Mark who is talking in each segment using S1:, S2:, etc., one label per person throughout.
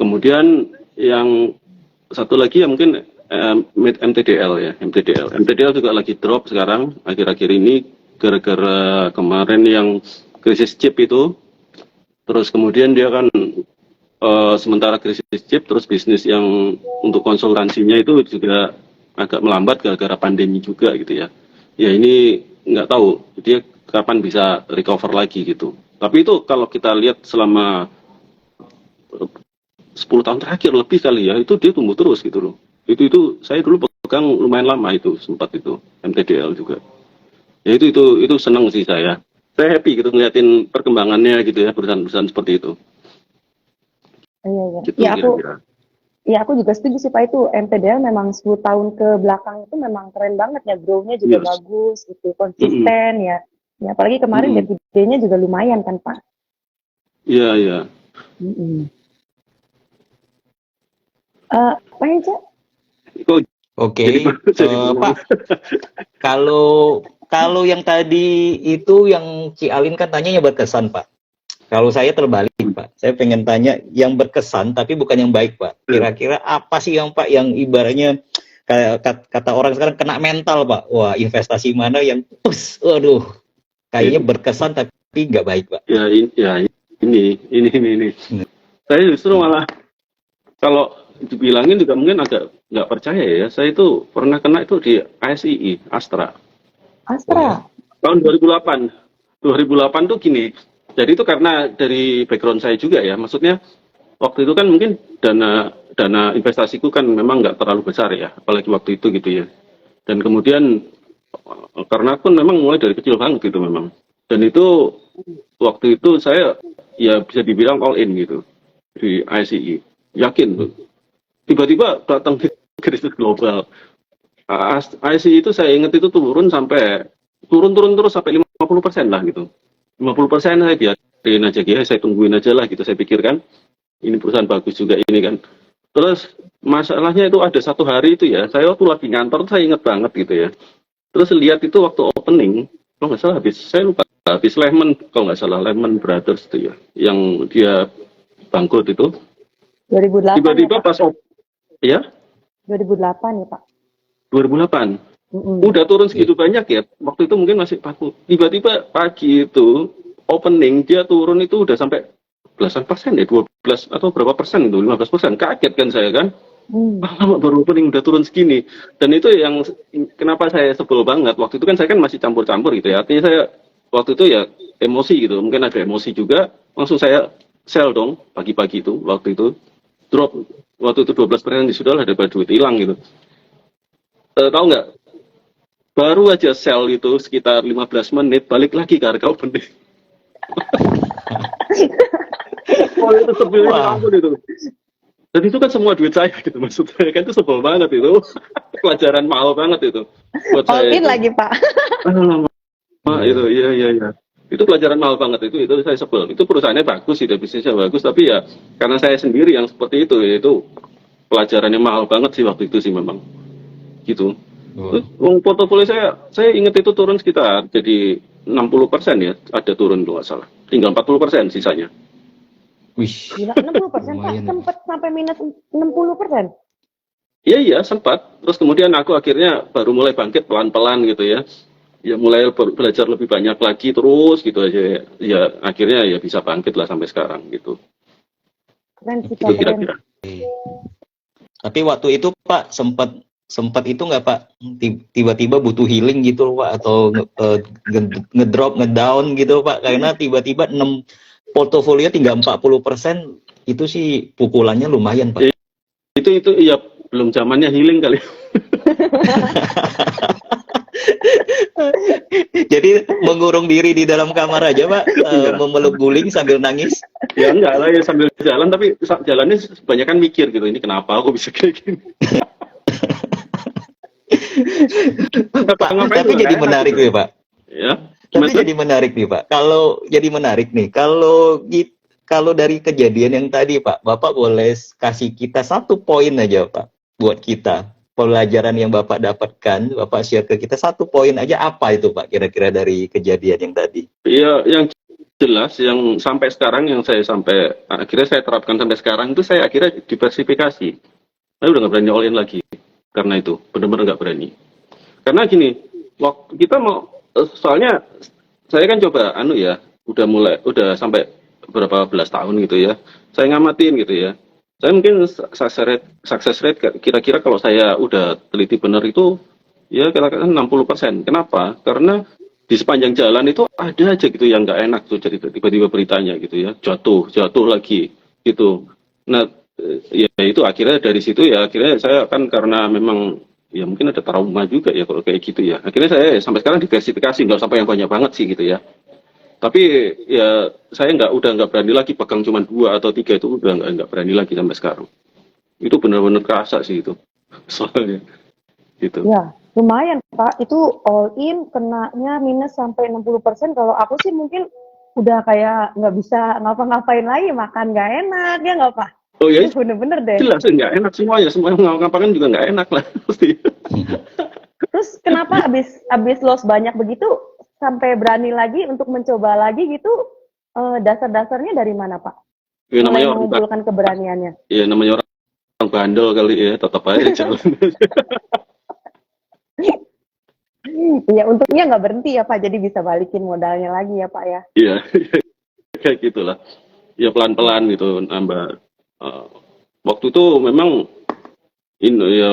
S1: Kemudian yang satu lagi ya mungkin MTDL ya, MTDL juga lagi drop sekarang akhir-akhir ini gara-gara kemarin yang krisis chip itu. Terus kemudian dia kan sementara krisis chip, terus bisnis yang untuk konsultansinya itu juga agak melambat gara-gara pandemi juga gitu ya. Ya ini nggak tahu dia kapan bisa recover lagi gitu. Tapi itu kalau kita lihat selama 10 tahun terakhir lebih kali ya, itu dia tumbuh terus gitu loh. Itu saya dulu pegang lumayan lama itu, sempat itu MTDL juga. Ya itu senang sih saya. Saya happy gitu ngeliatin perkembangannya gitu ya, perusahaan-perusahaan seperti itu.
S2: Iya, iya.
S1: Gitu
S2: Ya aku
S1: kira-kira.
S2: ya aku juga setuju sih Pak, itu MPDL memang 10 tahun ke belakang itu memang keren banget ya, grow-nya juga
S1: Yes.
S2: bagus gitu,
S1: Mm-mm.
S2: konsisten ya. Ya apalagi kemarin
S1: Mm-mm.
S2: dividen-nya juga lumayan kan Pak.
S1: Iya, iya.
S2: Mm-mm. Pak Eja,
S1: Kok
S3: Oke,
S1: jadi jadi
S3: Pak,
S1: ngomong.
S3: kalau kalau yang tadi itu yang Ci Alin kan tanyanya berkesan, Pak. Kalau saya terbalik, Pak. Saya pengen tanya yang berkesan tapi bukan yang baik, Pak. Kira-kira apa sih yang Pak yang ibaratnya kayak kata orang sekarang kena mental, Pak. Wah, investasi mana yang waduh, kayaknya berkesan tapi nggak baik, Pak.
S1: Ya, ini. Saya justru malah kalau dibilangin juga mungkin agak nggak percaya ya. Saya itu pernah kena itu di ASII, Astra.
S2: Astra.
S1: Tahun 2008. 2008 tuh gini. Jadi itu karena dari background saya juga ya. Maksudnya waktu itu kan mungkin dana dana investasiku kan memang nggak terlalu besar ya, apalagi waktu itu gitu ya. Dan kemudian karena aku memang mulai dari kecil banget gitu memang. Dan itu waktu itu saya ya bisa dibilang all in gitu di ICE. Yakin tuh. Tiba-tiba datang krisis global. ICE itu saya ingat itu turun terus sampai 50% lah gitu. 50% saya biarin aja gitu, saya tungguin aja lah gitu. Saya pikirkan ini perusahaan bagus juga ini kan. Terus masalahnya itu ada satu hari itu ya, saya waktu lagi ngantor saya inget banget gitu ya. Terus lihat itu waktu opening, kalau nggak salah saya lupa, habis Lehman, kalau nggak salah Lehman Brothers itu ya, yang dia bangkrut itu.
S2: 2008
S1: Tiba-tiba
S2: ya Pak?
S1: pas ya
S2: 2008 ya Pak?
S1: 2008,
S2: Mm-mm.
S1: udah turun segitu banyak ya, waktu itu mungkin masih 40. Tiba-tiba pagi itu opening dia turun itu udah sampai belasan persen ya, 12 atau berapa persen itu, 15%. Kaget kan saya kan. Lama baru opening udah turun segini. Dan itu yang kenapa saya sebel banget. Waktu itu kan saya kan masih campur-campur gitu ya. Artinya saya waktu itu ya emosi gitu. Mungkin ada emosi juga. Langsung saya sell dong pagi-pagi itu. Waktu itu drop. Waktu itu 12% sudah lah daripada duit hilang gitu. Tahu nggak? Baru aja sell itu sekitar 15 menit balik lagi ke harga opening. Oh itu sebelnya ampun itu. Dan itu kan semua duit saya gitu maksudnya kan, itu sebel banget itu. Pelajaran mahal banget itu buat
S2: All
S1: saya
S2: in
S1: itu.
S2: lagi Pak.
S1: Itu iya. Itu pelajaran mahal banget itu saya sebel. Itu perusahaannya bagus sih, bisnisnya bagus, tapi ya karena saya sendiri yang seperti itu, ya itu pelajarannya mahal banget sih waktu itu sih memang. Gitu. Portofolio saya ingat itu turun sekitar jadi 60% ya, ada turun kalau nggak salah. Tinggal 40% sisanya.
S3: Wih,
S2: Gila, 60% Pak,
S3: lumayan.
S2: sempat sampai minus 60%.
S1: Iya sempat. Terus kemudian aku akhirnya baru mulai bangkit pelan-pelan gitu ya. Ya mulai belajar lebih banyak lagi terus gitu aja ya. Ya akhirnya ya bisa bangkit lah sampai sekarang gitu.
S2: Keren sih
S1: Itu
S2: Pak, keren.
S1: kira-kira.
S3: Tapi waktu itu Pak sempat itu nggak Pak tiba-tiba butuh healing gitu Pak, atau ngedrop ngedown gitu Pak, karena tiba-tiba 6 portofolio tinggal 40%, itu sih pukulannya lumayan Pak.
S1: Itu ya belum zamannya healing kali.
S3: Jadi mengurung diri di dalam kamar aja Pak, memeluk guling sambil nangis.
S1: Ya enggak lah ya, sambil jalan, tapi jalannya kebanyakan mikir gitu, ini kenapa aku bisa kayak gini.
S3: Pak, tapi jadi menarik nih Pak.
S1: Ya.
S3: Tapi jadi menarik nih Pak. Kalau dari kejadian yang tadi Pak, Bapak boleh kasih kita satu poin aja Pak buat kita. Pelajaran yang Bapak dapatkan, Bapak share ke kita satu poin aja, apa itu Pak kira-kira dari kejadian yang tadi?
S1: Iya, yang jelas yang sampai sekarang yang saya sampai akhirnya saya terapkan sampai sekarang itu saya akhirnya diversifikasi. Saya udah nggak berani all in lagi karena itu benar-benar nggak berani. Karena gini, waktu kita mau soalnya saya kan coba udah sampai berapa belas tahun gitu ya. Saya ngamatin gitu ya. Saya mungkin success rate kira-kira kalau saya udah teliti benar itu ya kira-kira 60%. Kenapa? Karena di sepanjang jalan itu ada aja gitu yang nggak enak tuh jadi tiba-tiba beritanya gitu ya jatuh lagi gitu. Nah ya itu akhirnya dari situ ya akhirnya saya kan karena memang ya mungkin ada trauma juga ya kalau kayak gitu ya akhirnya saya sampai sekarang diversifikasi nggak sampai yang banyak banget sih gitu ya tapi ya saya udah nggak berani lagi pegang cuma 2 atau 3 itu udah nggak berani lagi sampai sekarang itu benar-benar kerasa sih itu soalnya gitu.
S2: Ya, lumayan Pak. Itu all in kenanya minus sampai 60%. Kalau aku sih mungkin udah kayak nggak bisa ngapa-ngapain lagi, makan nggak enak, ya nggak Pak?
S1: Oh ya
S2: Itu bener-bener deh.
S1: jelas nggak enak semuanya ngapa-ngapain juga nggak enak lah pasti.
S2: Terus kenapa abis loss banyak begitu sampai berani lagi untuk mencoba lagi gitu? Dasar-dasarnya dari mana Pak?
S1: Ya,
S2: Mulai
S1: namanya
S2: mengumpulkan keberaniannya.
S1: ya namanya orang bandel kali ya tetap aja jalan.
S2: Iya, untungnya nggak berhenti ya Pak, jadi bisa balikin modalnya lagi ya Pak ya.
S1: Iya kayak gitulah ya pelan-pelan gitu nambah. Waktu itu memang ya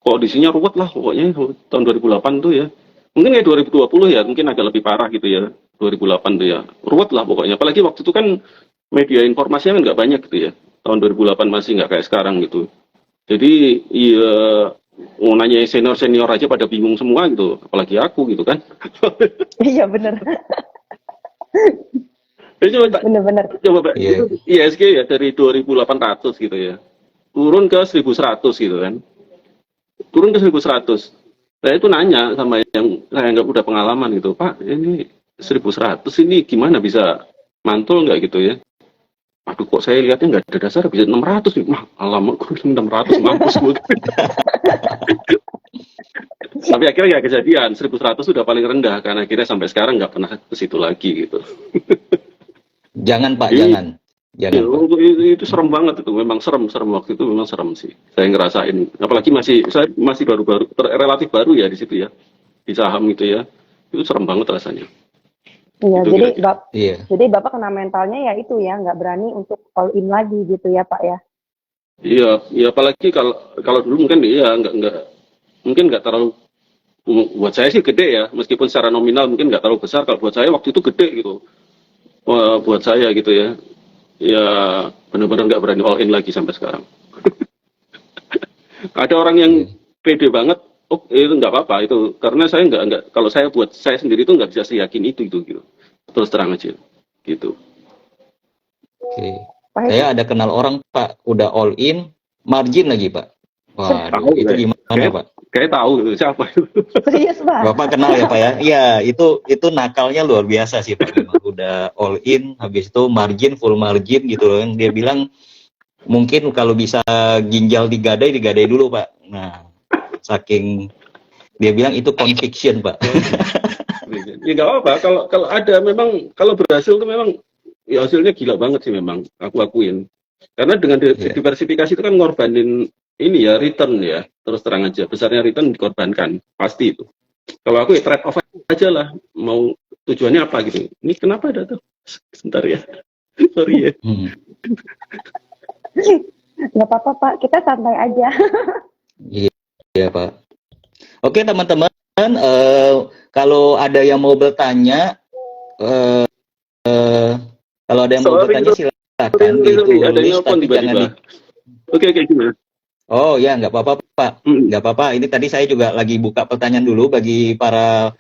S1: kondisinya ruwet lah pokoknya tahun 2008 tuh ya mungkin kayak 2020 ya mungkin agak lebih parah gitu ya 2008 tuh ya ruwet lah pokoknya apalagi waktu itu kan media informasinya kan nggak banyak gitu ya tahun 2008 masih nggak kayak sekarang gitu jadi ya mau nanya senior aja pada bingung semua gitu apalagi aku gitu kan.
S2: Iya bener, bener-bener.
S1: Coba
S3: Iya.
S1: itu ISG ya dari 2.800 gitu ya turun ke 1.100 gitu kan turun ke 1.100 saya itu nanya sama yang saya nggak udah pengalaman gitu Pak ini 1.100 ini gimana bisa mantul nggak gitu ya aduh kok saya lihatnya nggak ada dasar bisa 600 nih mah alamak gue 600 mampus gue. Tapi akhirnya nggak kejadian 1.100 sudah paling rendah karena akhirnya sampai sekarang nggak pernah ke situ lagi gitu.
S3: Jangan Pak,
S1: Iya.
S3: jangan. Jangan. Pak.
S1: Itu serem banget itu memang serem waktu itu memang serem sih saya ngerasain apalagi saya masih baru-baru relatif baru ya di situ ya di saham gitu ya itu serem banget rasanya.
S2: Iya,
S1: Itu
S2: jadi
S1: kira-kira.
S3: Iya.
S2: jadi Bapak kena mentalnya ya itu ya, nggak berani untuk all in lagi gitu ya Pak ya.
S1: Iya ya apalagi kalau dulu mungkin ya nggak terlalu buat saya sih gede ya meskipun secara nominal mungkin nggak terlalu besar kalau buat saya waktu itu gede gitu. Wah, buat saya gitu ya benar-benar nggak berani all in lagi sampai sekarang. Ada orang yang pede banget oh itu nggak apa-apa itu karena saya nggak kalau saya buat saya sendiri itu nggak bisa seyakin itu gitu terus terang aja gitu.
S3: Oke.
S2: Pak
S3: Saya ada kenal orang Pak, udah all in, margin lagi Pak. Wah,
S1: Tahu,
S3: itu
S1: ya.
S3: gimana Pak?
S1: Kayak tahu gitu, siapa itu.
S2: serius Pak.
S3: Bapak kenal ya Pak ya? Iya, itu nakalnya luar biasa sih Pak. Memang udah all in, habis itu margin, full margin gitu loh. Dia bilang mungkin kalau bisa ginjal digadai dulu Pak. Nah, saking dia bilang itu conviction Pak.
S1: Ya nggak apa-apa kalau ada memang kalau berhasil tuh memang ya hasilnya gila banget sih memang aku akuin karena dengan diversifikasi itu kan ngorbanin ini ya return ya terus terang aja besarnya return dikorbankan pasti itu kalau aku ya trade off aja lah mau tujuannya apa gitu ini kenapa ada tuh sebentar ya sorry ya.
S2: Nggak apa-apa Pak, kita santai aja.
S3: Iya Pak. Oke teman-teman, kalau ada yang mau bertanya, kalau ada yang mau bertanya silakan ditulis, tapi jangan di.
S1: Oke, gimana?
S3: Oh ya, nggak apa-apa Pak, nggak apa-apa. Ini tadi saya juga lagi buka pertanyaan dulu bagi para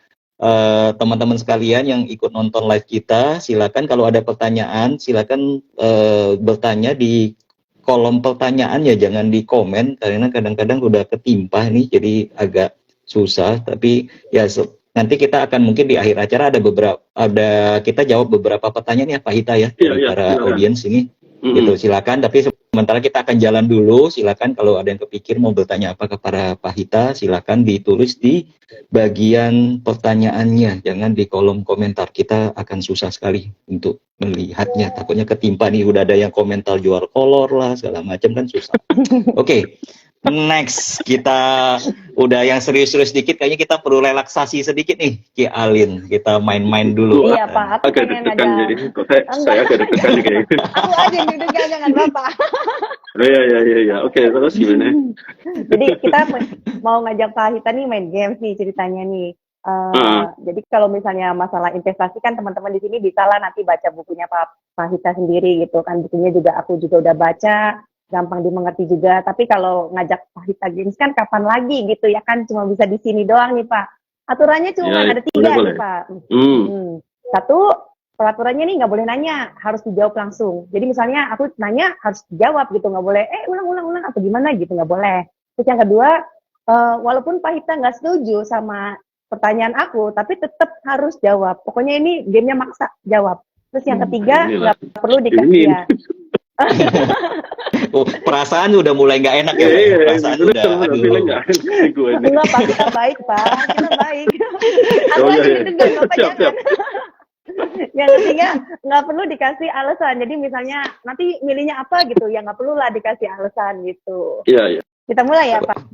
S3: teman-teman sekalian yang ikut nonton live kita. Silakan kalau ada pertanyaan, silakan bertanya di kolom pertanyaan ya, jangan di komen karena kadang-kadang udah ketimpa nih, jadi agak susah. Tapi ya nanti kita akan mungkin di akhir acara kita jawab beberapa pertanyaan ya Pak Hita ya dari para audiens ini. Gitu silakan. Tapi sementara kita akan jalan dulu. Silakan kalau ada yang kepikir mau bertanya apa kepada Pak Hita, silakan ditulis di bagian pertanyaannya, jangan di kolom komentar. Kita akan susah sekali untuk melihatnya. Takutnya ketimpa nih, udah ada yang komentar jual kolor lah, segala macam kan susah. Oke. Next, kita udah yang serius-serius dikit, kayaknya kita perlu relaksasi sedikit nih, Ki Alin. Kita main-main dulu.
S2: Iya Pak, aku
S1: Agak
S2: pengen
S1: deg-degan
S2: ngajak.
S1: jadi. Kok saya agak deg-degan nih kayaknya.
S2: Aku aja yang deg-degan, jangan Bapak.
S1: Oh, iya. Oke, terus gimana?
S2: Jadi kita mau ngajak Pak Hita nih main games nih ceritanya nih. Jadi kalau misalnya masalah investasi kan teman-teman di sini bisa lah nanti baca bukunya Pak Hita sendiri gitu kan. Bukunya juga aku juga udah baca, gampang dimengerti juga. Tapi kalau ngajak Pak Hita games kan kapan lagi gitu ya kan, cuma bisa di sini doang nih Pak. Aturannya cuma
S1: Ya,
S2: ada 3
S1: boleh.
S2: nih Pak.
S1: Hmm.
S2: Satu, peraturannya nih nggak boleh nanya, harus dijawab langsung. Jadi misalnya aku nanya harus dijawab gitu, nggak boleh ulang atau gimana gitu, nggak boleh. Terus yang kedua, walaupun Pak Hita nggak setuju sama pertanyaan aku, tapi tetap harus jawab. Pokoknya ini gamenya maksa jawab. Terus yang ketiga,
S1: Inilah.
S2: nggak perlu dikasih
S1: Ini.
S2: ya.
S3: Oh, perasaan udah mulai nggak enak ya, Pak?
S1: Iya,
S3: Perasaan
S1: bener,
S3: udah,
S1: bener,
S3: aduh.
S1: feeling nggak enak nih gue nih.
S2: Enggak Pak, kita baik Pak, kita baik. Aku
S1: Oh,
S2: aja
S1: iya.
S2: deg-degan, Bapak
S1: Siap.
S2: jangan. Yang ketiga, nggak perlu dikasih alasan. Jadi misalnya nanti milihnya apa gitu, ya nggak perlu lah dikasih alasan gitu.
S1: Iya.
S2: Kita mulai ya Pak.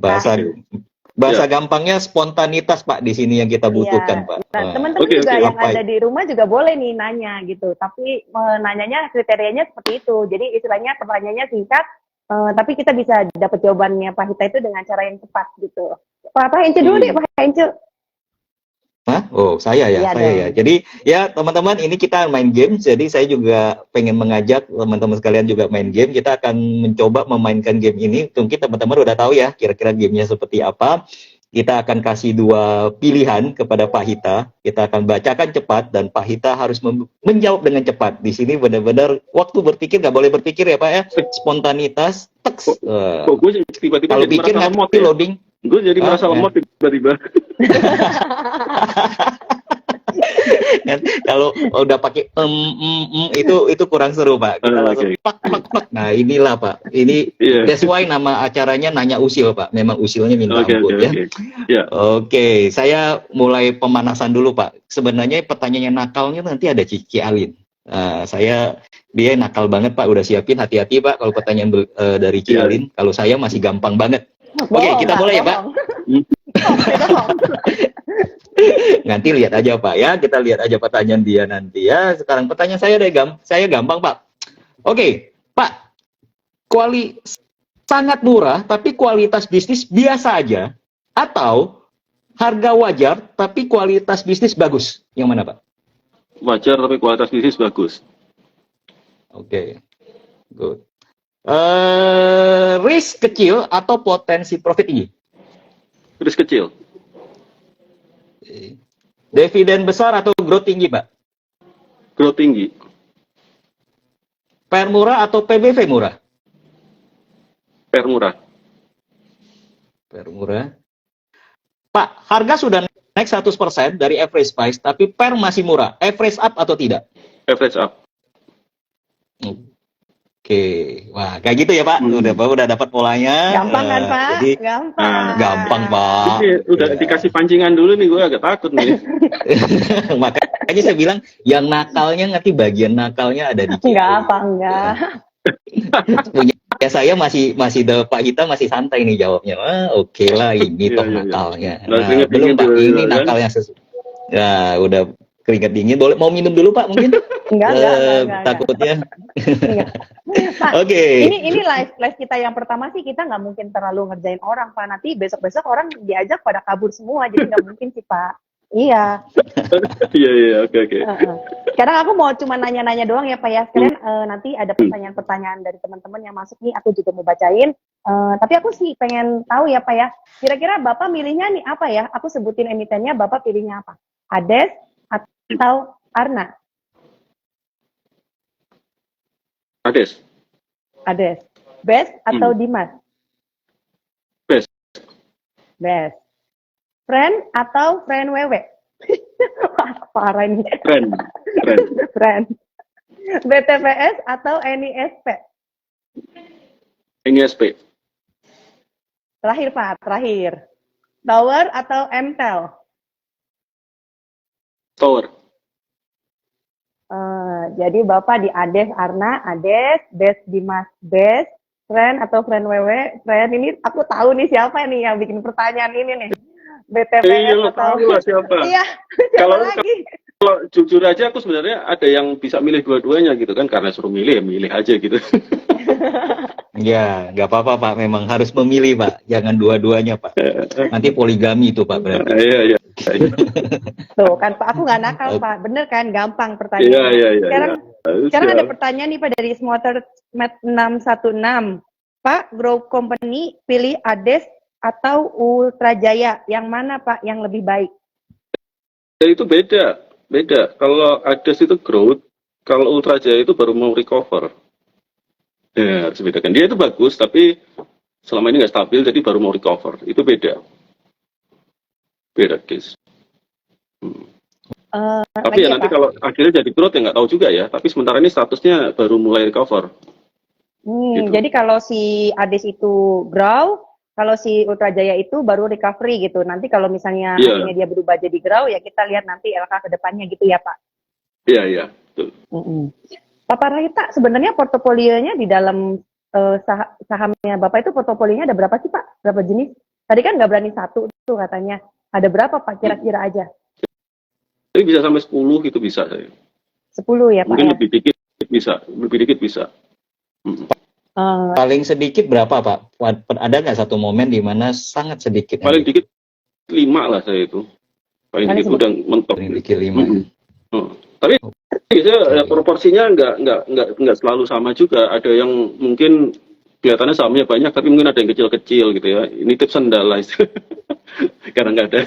S3: Bahasa gampangnya spontanitas, Pak, di sini yang kita butuhkan,
S2: Iya.
S3: Pak.
S2: Nah,
S3: Wah,
S2: teman-teman
S1: Oke,
S2: juga
S1: oke.
S2: yang
S3: Apa
S2: ada di rumah juga boleh nih nanya gitu. Tapi nanyanya kriterianya seperti itu. Jadi istilahnya pertanyaannya singkat, tapi kita bisa dapat jawabannya Pak Hita itu dengan cara yang tepat gitu. Pak Hence dulu deh, Pak Hence.
S3: Hah? Oh, saya ya,
S2: Iya
S3: saya
S2: dong.
S3: ya. Jadi ya teman-teman, ini kita main game. Jadi saya juga pengen mengajak teman-teman sekalian juga main game. Kita akan mencoba memainkan game ini. Mungkin teman-teman udah tahu ya kira-kira gamenya seperti apa. Kita akan kasih 2 pilihan kepada Pak Hita. Kita akan bacakan cepat dan Pak Hita harus menjawab dengan cepat. Di sini benar-benar waktu berpikir, nggak boleh berpikir ya Pak ya. Spontanitas. Teks.
S1: Kok gue tiba-tiba
S3: Kalau
S1: jadi
S3: pikir
S1: merasa lemot
S3: nanti
S1: ya?
S3: loading.
S1: Gue jadi merasa
S3: ya.
S1: lemot tiba-tiba.
S3: Kan kalau udah pakai itu kurang seru Pak. Kita langsung
S1: Oke.
S3: pak. Nah inilah Pak. Ini
S1: Iya.
S3: that's why nama acaranya nanya usil Pak. Memang usilnya minta
S1: Oke.
S3: ampun ya.
S1: Ya.
S3: Oke, saya mulai pemanasan dulu Pak. Sebenarnya pertanyaan nakalnya nanti ada Cici Alin. Dia nakal banget Pak. Udah siapin, hati-hati Pak kalau pertanyaan dari Ci
S1: Iya.
S3: Alin. Kalau saya masih gampang banget. Oke,
S2: Bohong,
S3: kita mulai ya Pak.
S2: Bohong.
S3: Nanti lihat aja Pak ya, kita lihat aja pertanyaan dia nanti ya. Sekarang pertanyaan saya gampang Pak. Oke, Pak. Sangat murah tapi kualitas bisnis biasa aja, atau harga wajar tapi kualitas bisnis bagus? Yang mana Pak?
S1: Wajar tapi kualitas bisnis bagus.
S3: Oke, good. Risk kecil atau potensi profit tinggi?
S1: Risk kecil.
S3: Dividen besar atau growth tinggi, Pak?
S1: Growth tinggi.
S3: PR murah atau PBV murah?
S1: PR murah.
S3: PR murah. Pak, harga sudah naik 100% dari average price, tapi PR masih murah. Average up atau tidak?
S1: Average up.
S3: Oke, wah kayak gitu ya Pak. Udah dapat polanya.
S2: Gampang kan Pak?
S3: Jadi
S2: Gampang.
S3: Pak.
S1: Ini udah
S3: Ya.
S1: dikasih pancingan dulu nih, gue agak takut nih.
S3: Makanya saya bilang yang nakalnya nanti bagian nakalnya ada di Ci Alin.
S2: Enggak.
S3: Punya saya masih Pak Hita masih santai nih jawabnya. Oke lah ini
S1: Iya,
S3: toh
S1: iya.
S3: nakalnya.
S1: Nah,
S3: Nah,
S1: keringet
S3: belum
S1: dingin
S3: Pak,
S1: tuh,
S3: ini
S1: kan?
S3: nakalnya Ya, udah keringat dingin. Boleh mau minum dulu Pak mungkin?
S2: Enggak.
S3: Takutnya.
S2: Enggak. Pak,
S3: Oke.
S2: ini live kita yang pertama sih kita nggak mungkin terlalu ngerjain orang Pak. Nanti besok orang diajak pada kabur semua, jadi nggak mungkin sih Pak. Iya.
S1: Iya, oke.
S2: Sekarang aku mau cuma nanya-nanya doang ya Pak ya. Sekalian nanti ada pertanyaan-pertanyaan dari teman-teman yang masuk nih, aku juga mau bacain. Tapi aku sih pengen tahu ya Pak ya. Kira-kira Bapak milihnya nih apa ya? Aku sebutin emitennya, Bapak pilihnya apa? Ades atau Arna?
S1: Ades.
S2: Best atau Dimas?
S1: Best.
S2: Friend atau friend wewe? Parah ini.
S1: Friend.
S2: Friend. BTPS atau NISP?
S1: Ini SP.
S2: Terakhir Pak, terakhir. Tower atau MTEL?
S1: Tower.
S2: Jadi Bapak di Ades Arna, Ades, Des Dimas, Des, Friend atau Friend Wewe, Friend ini aku tahu nih siapa nih yang bikin pertanyaan ini nih. BTPS
S1: Iya,
S2: atau
S1: tahu lah siapa.
S2: Iya, siapa
S1: Kalau
S2: lagi?
S1: kalau jujur aja aku sebenarnya ada yang bisa milih dua-duanya gitu kan, karena suruh milih ya milih aja gitu.
S3: Ya, nggak apa-apa Pak. Memang harus memilih Pak. Jangan dua-duanya Pak. Nanti poligami itu Pak berarti.
S1: Iya, iya.
S2: Tuh kan Pak, aku nggak nakal Pak, bener kan, gampang
S1: Iya,
S2: pertanyaannya.
S1: iya, iya.
S2: Sekarang ada pertanyaan nih Pak dari Smotter Met 616. Pak, Grow Company pilih Ades atau Ultra Jaya, yang mana Pak yang lebih baik?
S1: Itu beda. Kalau Ades itu growth, kalau Ultra Jaya itu baru mau recover. Ya, harus bedakan. Dia itu bagus, tapi selama ini nggak stabil, jadi baru mau recover. Itu beda. Beda case. Tapi ya nanti kalau akhirnya jadi growth ya nggak tahu juga ya. Tapi sementara ini statusnya baru mulai recover. Gitu.
S2: Jadi kalau si Ades itu grow, kalau si Ultra Jaya itu baru recovery gitu. Nanti kalau misalnya akhirnya dia berubah jadi grow, ya kita lihat nanti LK ke depannya gitu ya Pak.
S1: Iya, betul.
S2: Pak Rahita, sebenarnya portofolionya di dalam sahamnya Bapak itu portofolionya ada berapa sih Pak? Berapa jenis? Tadi kan nggak berani satu tuh katanya. Ada berapa Pak kira-kira aja?
S1: Tapi bisa sampai 10 gitu bisa saya.
S2: 10 ya Pak?
S1: Mungkin
S2: ya?
S1: lebih dikit bisa.
S3: Paling sedikit berapa Pak? Ada nggak satu momen di mana sangat sedikit?
S1: Paling dikit 5 lah saya itu. Paling dikit udah mentok.
S3: Paling dikit 5.
S1: Tapi biasanya proporsinya nggak selalu sama juga. Ada yang mungkin kelihatannya sahamnya banyak, tapi mungkin ada yang kecil-kecil gitu ya. Ini tips sendal lah. Karena nggak ada.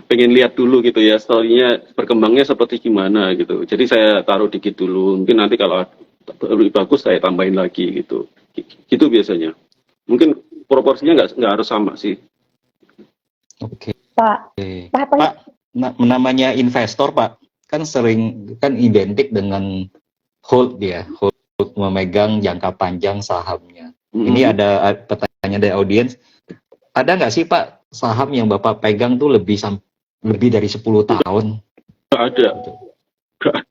S1: Pengen lihat dulu gitu ya, story-nya berkembangnya seperti gimana gitu. Jadi saya taruh dikit dulu. Mungkin nanti kalau lebih bagus saya tambahin lagi gitu. Gitu biasanya. Mungkin proporsinya nggak harus sama sih.
S3: Oke.
S2: Pak,
S3: namanya investor Pak, kan sering kan identik dengan hold dia, hold memegang jangka panjang sahamnya. Ini ada pertanyaan dari audiens, ada nggak sih Pak saham yang Bapak pegang tuh lebih dari 10 tahun?
S1: Nggak ada.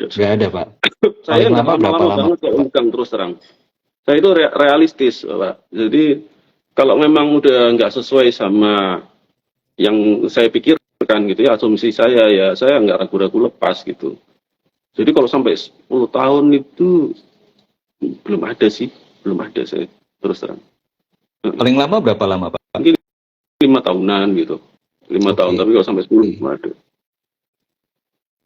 S3: Nggak ada Pak.
S1: Saya
S3: Paling
S1: nggak
S3: lama berapa lama?
S1: pegang terus terang. Saya itu realistis Pak. Jadi kalau memang udah nggak sesuai sama yang saya pikirkan gitu ya, asumsi saya ya, saya nggak ragu-ragu lepas gitu. Jadi kalau sampai 10 tahun itu belum ada saya terus terang.
S3: Paling lama berapa lama Pak?
S1: Mungkin 5 tahunan gitu. 5 tahun, tapi kalau sampai 10 belum ada.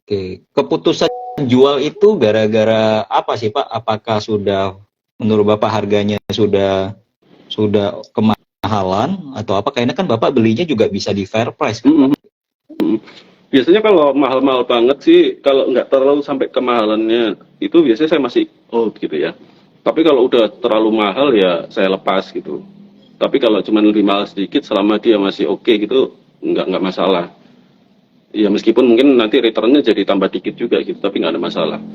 S3: Oke, keputusan jual itu gara-gara apa sih Pak? Apakah sudah menurut Bapak harganya sudah kemahalan atau apa? Karena kan Bapak belinya juga bisa di fair price kan?
S1: Biasanya kalau mahal-mahal banget sih, kalau nggak terlalu sampai kemahalannya, itu biasanya saya masih hold gitu ya. Tapi kalau udah terlalu mahal ya saya lepas gitu. Tapi kalau cuma lebih mahal sedikit, selama dia masih oke gitu, nggak masalah. Ya meskipun mungkin nanti returnnya jadi tambah dikit juga gitu, tapi nggak ada masalah.